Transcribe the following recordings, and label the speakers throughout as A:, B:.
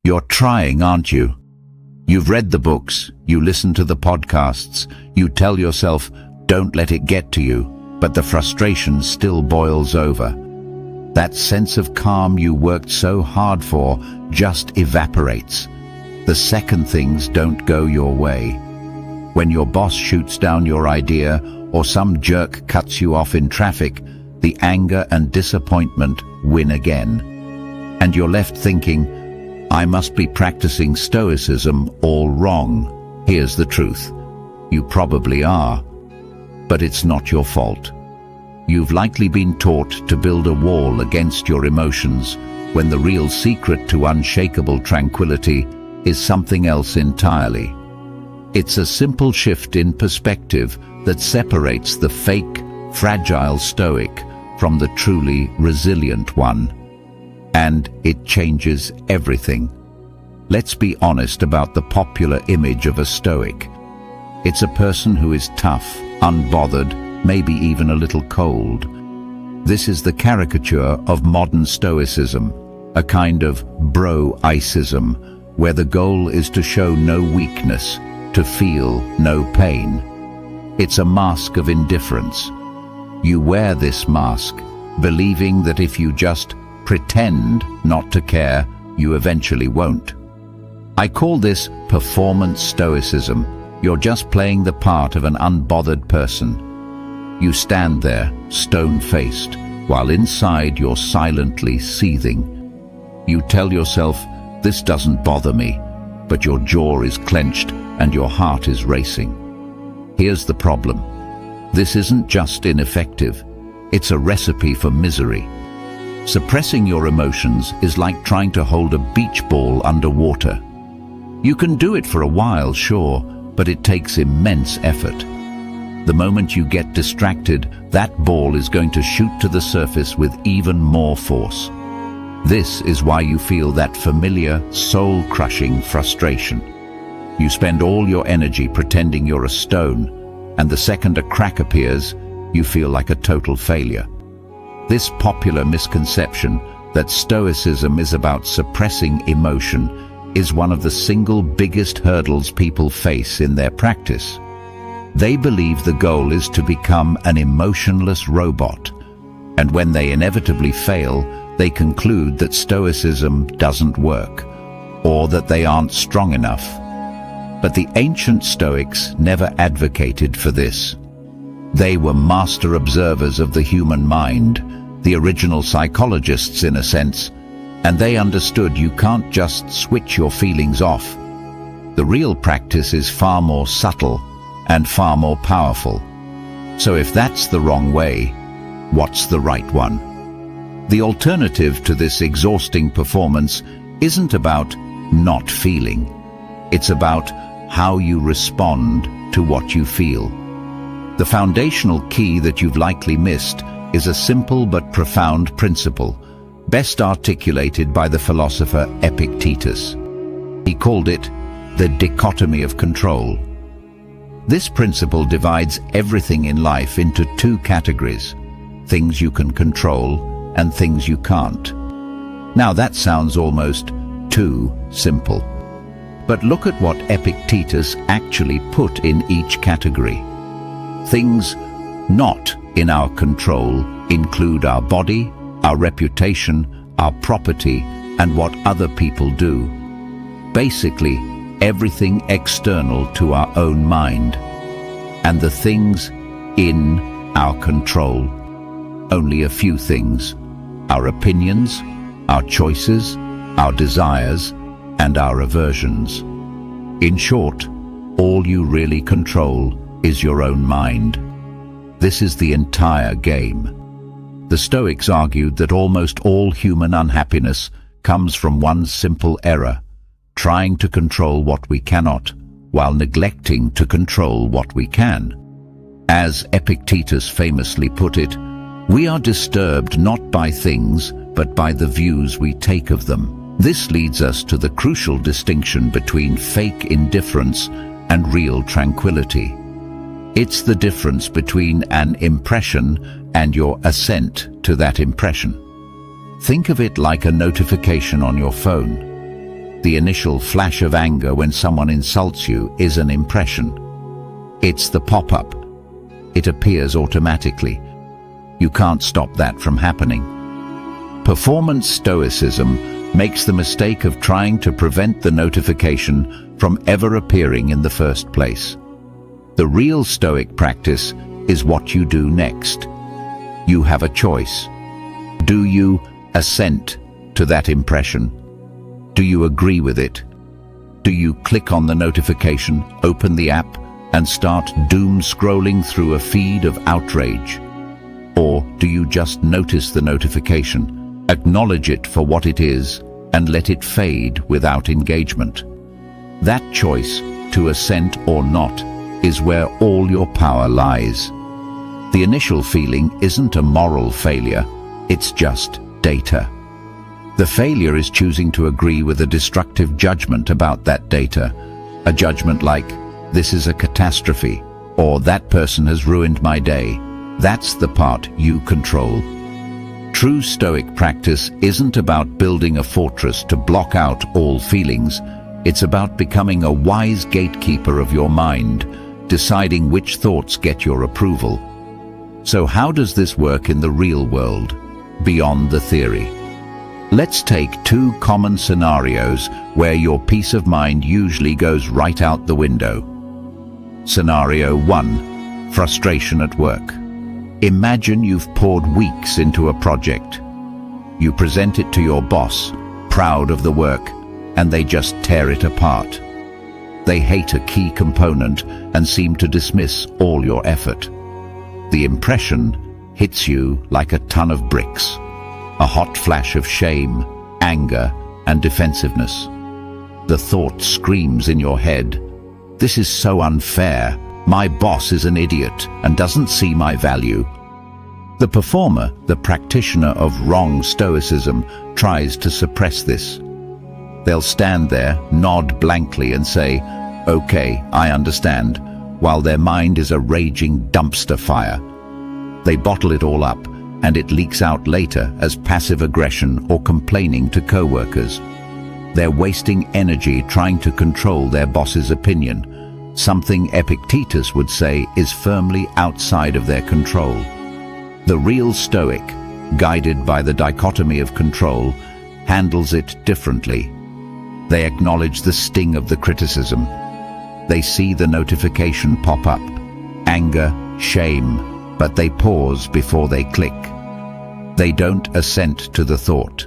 A: You're trying, aren't you? You've read the books, you listen to the podcasts, you tell yourself, don't let it get to you, but the frustration still boils over. That sense of calm you worked so hard for just evaporates. The second things don't go your way. When your boss shoots down your idea or some jerk cuts you off in traffic, the anger and disappointment win again. And you're left thinking, I must be practicing Stoicism all wrong. Here's the truth. You probably are. But it's not your fault. You've likely been taught to build a wall against your emotions when the real secret to unshakable tranquility is something else entirely. It's a simple shift in perspective that separates the fake, fragile Stoic from the truly resilient one. And it changes everything. Let's be honest about the popular image of a Stoic. It's a person who is tough, unbothered, maybe even a little cold. This is the caricature of modern Stoicism, a kind of bro-icism, where the goal is to show no weakness, to feel no pain. It's a mask of indifference. You wear this mask, believing that if you just pretend not to care, you eventually won't. I call this performance stoicism. You're just playing the part of an unbothered person. You stand there, stone-faced, while inside you're silently seething. You tell yourself, this doesn't bother me, but your jaw is clenched and your heart is racing. Here's the problem. This isn't just ineffective, it's a recipe for misery. Suppressing your emotions is like trying to hold a beach ball underwater. You can do it for a while, sure, but it takes immense effort. The moment you get distracted, that ball is going to shoot to the surface with even more force. This is why you feel that familiar, soul-crushing frustration. You spend all your energy pretending you're a stone, and the second a crack appears, you feel like a total failure. This popular misconception that Stoicism is about suppressing emotion is one of the single biggest hurdles people face in their practice. They believe the goal is to become an emotionless robot, and when they inevitably fail, they conclude that Stoicism doesn't work, or that they aren't strong enough. But the ancient Stoics never advocated for this. They were master observers of the human mind, the original psychologists in a sense, and they understood you can't just switch your feelings off. The real practice is far more subtle and far more powerful. So if that's the wrong way, what's the right one? The alternative to this exhausting performance isn't about not feeling. It's about how you respond to what you feel. The foundational key that you've likely missed is a simple but profound principle, best articulated by the philosopher Epictetus. He called it the dichotomy of control. This principle divides everything in life into two categories: things you can control and things you can't. Now that sounds almost too simple. But look at what Epictetus actually put in each category. Things not in our control include our body, our reputation, our property, and what other people do. Basically, everything external to our own mind. And the things in our control, only a few things: our opinions, our choices, our desires, and our aversions. In short, all you really control is your own mind. This is the entire game. The Stoics argued that almost all human unhappiness comes from one simple error: trying to control what we cannot, while neglecting to control what we can. As Epictetus famously put it, we are disturbed not by things, but by the views we take of them. This leads us to the crucial distinction between fake indifference and real tranquility. It's the difference between an impression and your assent to that impression. Think of it like a notification on your phone. The initial flash of anger when someone insults you is an impression. It's the pop-up. It appears automatically. You can't stop that from happening. Performance stoicism makes the mistake of trying to prevent the notification from ever appearing in the first place. The real stoic practice is what you do next. You have a choice. Do you assent to that impression? Do you agree with it? Do you click on the notification, open the app, and start doom scrolling through a feed of outrage? Or do you just notice the notification, acknowledge it for what it is, and let it fade without engagement? That choice, to assent or not, is where all your power lies. The initial feeling isn't a moral failure, it's just data. The failure is choosing to agree with a destructive judgment about that data. A judgment like, "This is a catastrophe," or "That person has ruined my day." That's the part you control. True Stoic practice isn't about building a fortress to block out all feelings. It's about becoming a wise gatekeeper of your mind, deciding which thoughts get your approval. So how does this work in the real world, beyond the theory? Let's take two common scenarios where your peace of mind usually goes right out the window. Scenario 1. Frustration at work. Imagine you've poured weeks into a project. You present it to your boss, proud of the work, and they just tear it apart. They hate a key component and seem to dismiss all your effort. The impression hits you like a ton of bricks. A hot flash of shame, anger, and defensiveness. The thought screams in your head, "This is so unfair. My boss is an idiot and doesn't see my value." The performer, the practitioner of wrong stoicism, tries to suppress this. They'll stand there, nod blankly and say, "Okay, I understand," while their mind is a raging dumpster fire. They bottle it all up, and it leaks out later as passive aggression or complaining to co-workers. They're wasting energy trying to control their boss's opinion, something Epictetus would say is firmly outside of their control. The real Stoic, guided by the dichotomy of control, handles it differently. They acknowledge the sting of the criticism. They see the notification pop up, anger, shame, but they pause before they click. They don't assent to the thought,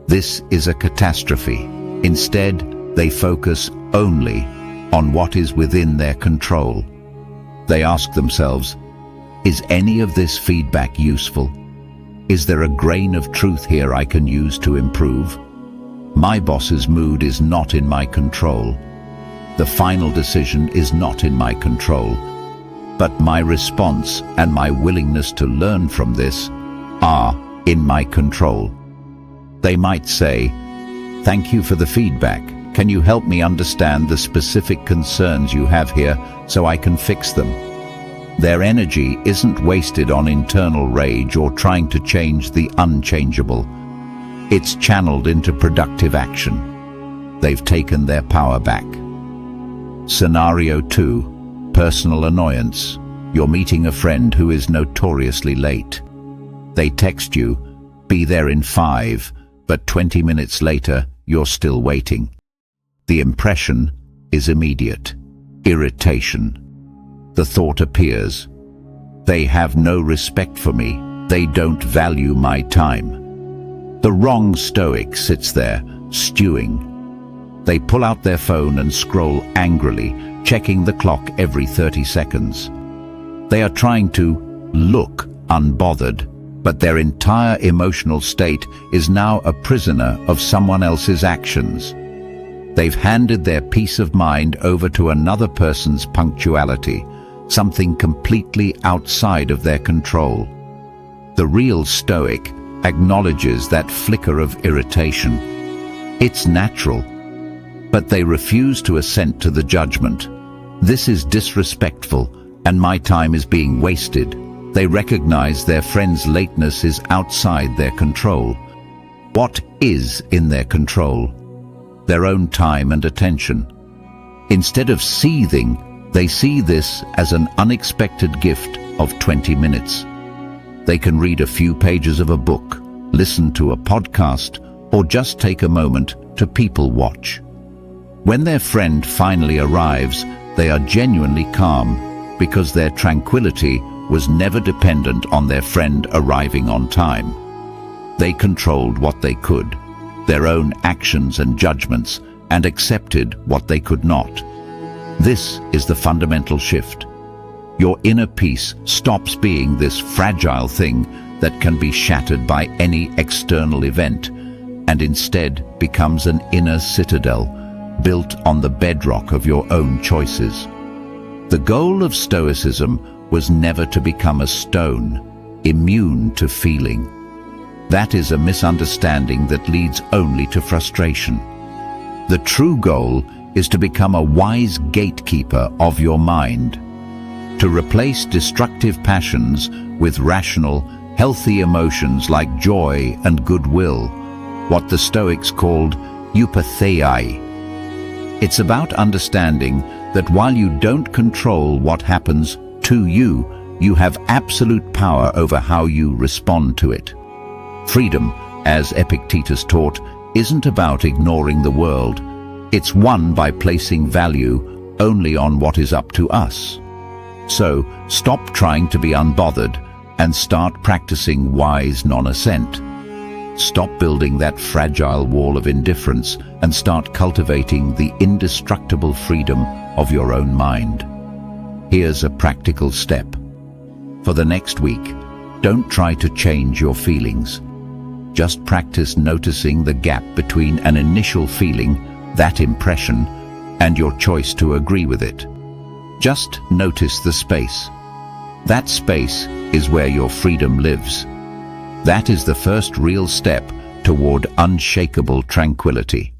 A: "This is a catastrophe." Instead, they focus only on what is within their control. They ask themselves, "Is any of this feedback useful? Is there a grain of truth here I can use to improve? My boss's mood is not in my control. The final decision is not in my control. But my response and my willingness to learn from this are in my control." They might say, "Thank you for the feedback. Can you help me understand the specific concerns you have here so I can fix them?" Their energy isn't wasted on internal rage or trying to change the unchangeable. It's channeled into productive action. They've taken their power back. Scenario 2. Personal annoyance. You're meeting a friend who is notoriously late. They text you, "Be there in 5, but 20 minutes later, you're still waiting. The impression is immediate. Irritation. The thought appears, "They have no respect for me. They don't value my time." The wrong Stoic sits there, stewing. They pull out their phone and scroll angrily, checking the clock every 30 seconds. They are trying to look unbothered, but their entire emotional state is now a prisoner of someone else's actions. They've handed their peace of mind over to another person's punctuality, something completely outside of their control. The real Stoic acknowledges that flicker of irritation. It's natural, but they refuse to assent to the judgment. "This is disrespectful, and my time is being wasted." They recognize their friend's lateness is outside their control. What is in their control? their own time and attention. Instead of seething, they see this as an unexpected gift of 20 minutes. They can read a few pages of a book, listen to a podcast, or just take a moment to people watch. When their friend finally arrives, they are genuinely calm because their tranquility was never dependent on their friend arriving on time. They controlled what they could, their own actions and judgments, and accepted what they could not. This is the fundamental shift. Your inner peace stops being this fragile thing that can be shattered by any external event, and instead becomes an inner citadel built on the bedrock of your own choices. The goal of Stoicism was never to become a stone, immune to feeling. That is a misunderstanding that leads only to frustration. The true goal is to become a wise gatekeeper of your mind, to replace destructive passions with rational, healthy emotions like joy and goodwill, what the Stoics called eupatheiai. It's about understanding that while you don't control what happens to you, you have absolute power over how you respond to it. Freedom, as Epictetus taught, isn't about ignoring the world. It's won by placing value only on what is up to us. So, stop trying to be unbothered and start practicing wise non-assent. Stop building that fragile wall of indifference and start cultivating the indestructible freedom of your own mind. Here's a practical step. For the next week, don't try to change your feelings. Just practice noticing the gap between an initial feeling, that impression, and your choice to agree with it. Just notice the space. That space is where your freedom lives. That is the first real step toward unshakable tranquility.